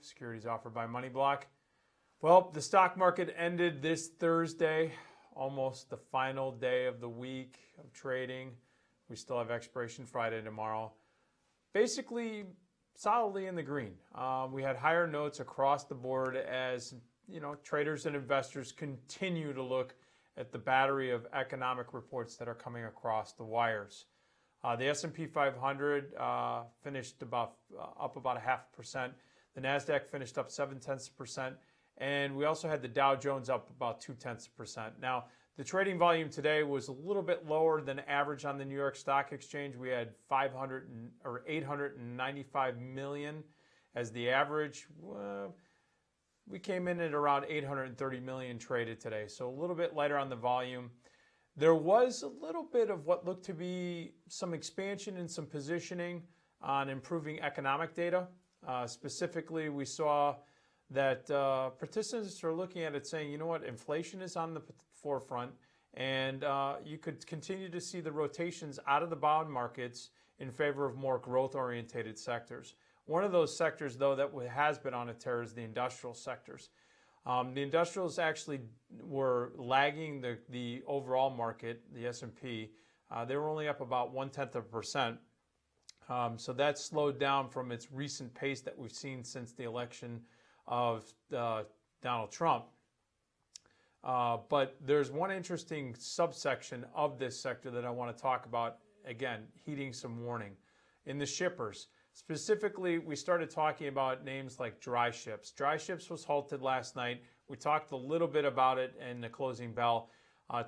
securities offered by MoneyBlock. Well, the stock market ended this Thursday, almost the final day of the week of trading. We still have expiration Friday tomorrow. Basically, solidly in the green. We had higher notes across the board as traders and investors continue to look at the battery of economic reports that are coming across the wires. The S&P 500 finished up about 0.5%. The NASDAQ finished up 0.7%. And we also had the Dow Jones up about 0.2%. Now, the trading volume today was a little bit lower than average on the New York Stock Exchange. We had 895 million as the average. We came in at around 830 million traded today, so a little bit lighter on the volume. There was a little bit of what looked to be some expansion and some positioning on improving economic data. Specifically, we saw that participants are looking at it saying, you know what, inflation is on the forefront, and you could continue to see the rotations out of the bond markets in favor of more growth-orientated sectors. One of those sectors, though, that has been on a tear is the industrial sectors. The industrials actually were lagging the overall market, the S&P. They were only up about 0.1%. So that slowed down from its recent pace that we've seen since the election of Donald Trump. But there's one interesting subsection of this sector that I want to talk about, again, heeding some warning. In the shippers, specifically, we started talking about names like Dry Ships. Dry Ships was halted last night. We talked a little bit about it in the closing bell.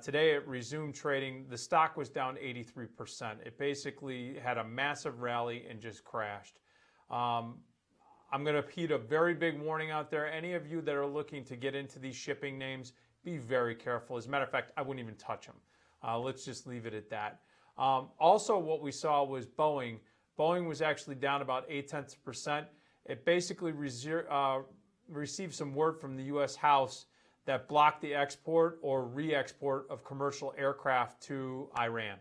Today it resumed trading. The stock was down 83%. It basically had a massive rally and just crashed. I'm going to heed a very big warning out there. Any of you that are looking to get into these shipping names, be very careful. As a matter of fact, I wouldn't even touch them. Let's just leave it at that. Also, what we saw was Boeing. Boeing was actually down about 0.8%. It basically received some word from the U.S. House that blocked the export or re-export of commercial aircraft to Iran.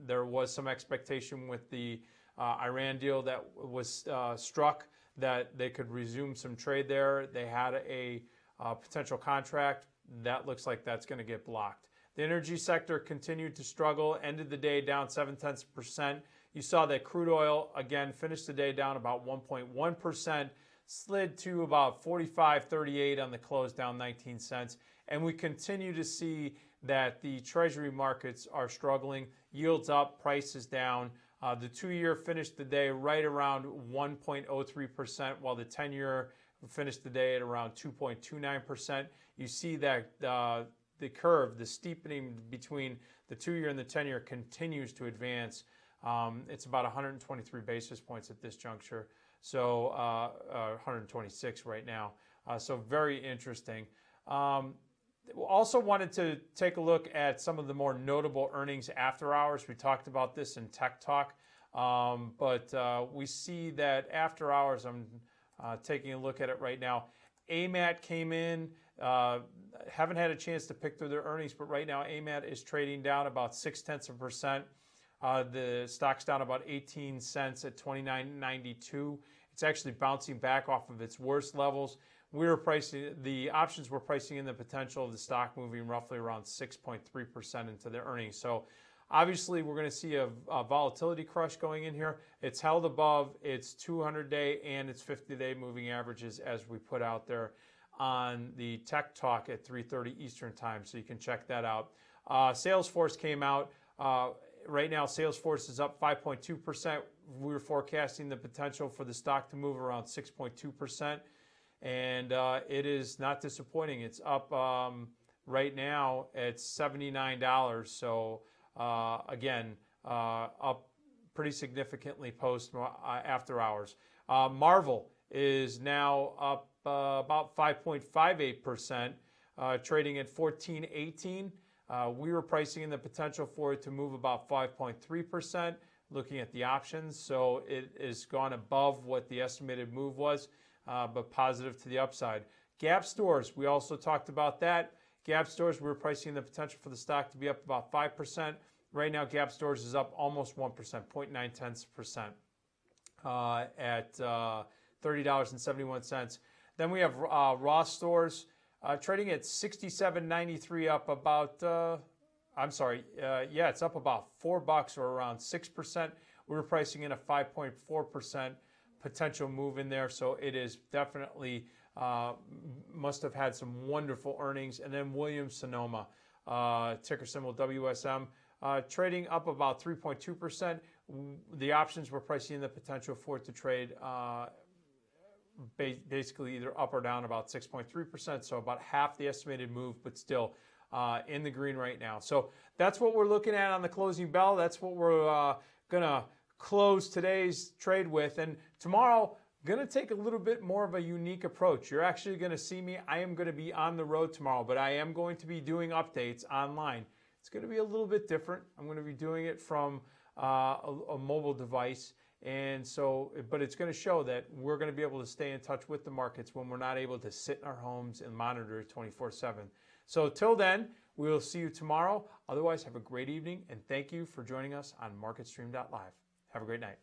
There was some expectation with the Iran deal that was struck that they could resume some trade there. They had a potential contract. That looks like that's going to get blocked. The energy sector continued to struggle, ended the day down 0.7%. You saw that crude oil, again, finished the day down about 1.1%, slid to about 45.38 on the close, down 19 cents. And we continue to see that the treasury markets are struggling. Yields up, prices down. The 2-year finished the day right around 1.03%, while the 10-year finished the day at around 2.29%. You see that the curve, the steepening between the 2-year and the 10-year continues to advance. It's about 123 basis points at this juncture, so 126 right now. So very interesting. Also wanted to take a look at some of the more notable earnings after hours. We talked about this in Tech Talk, but we see that after hours, I'm taking a look at it right now. AMAT came in, haven't had a chance to pick through their earnings, but right now AMAT is trading down about 0.6%. The stock's down about 18 cents at $29.92. It's actually bouncing back off of its worst levels. The options were pricing in the potential of the stock moving roughly around 6.3% into the earnings. So obviously we're going to see a volatility crush going in here. It's held above its 200-day and its 50-day moving averages as we put out there on the Tech Talk at 3:30 Eastern Time, so you can check that out. Salesforce came out. Right now, Salesforce is up 5.2%. We were forecasting the potential for the stock to move around 6.2%. And it is not disappointing. It's up right now at $79. So again, up pretty significantly post after hours. Marvel is now up about 5.58%, trading at $14.18. We were pricing in the potential for it to move about 5.3%, looking at the options. So it has gone above what the estimated move was, but positive to the upside. Gap Stores, we also talked about that. Gap Stores, we were pricing the potential for the stock to be up about 5%. Right now, Gap Stores is up almost 1%, 0.9%, at $30.71. Then we have Ross Stores trading at $67.93, up about, it's up about $4 or around 6%. We were pricing in a 5.4% potential move in there, so it is definitely must have had some wonderful earnings. And then Williams-Sonoma, ticker symbol WSM, trading up about 3.2%. The options were pricing in the potential for it to trade basically either up or down about 6.3%, so about half the estimated move, but still in the green right now. So that's what we're looking at on the closing bell. That's what we're going to close today's trade with. And tomorrow, going to take a little bit more of a unique approach. You're actually going to see me. I am going to be on the road tomorrow, but I am going to be doing updates online. It's going to be a little bit different. I'm going to be doing it from a mobile device. And so, but it's going to show that we're going to be able to stay in touch with the markets when we're not able to sit in our homes and monitor it 24/7. So till then, we will see you tomorrow. Otherwise, have a great evening, and thank you for joining us on MarketStream.live. Have a great night.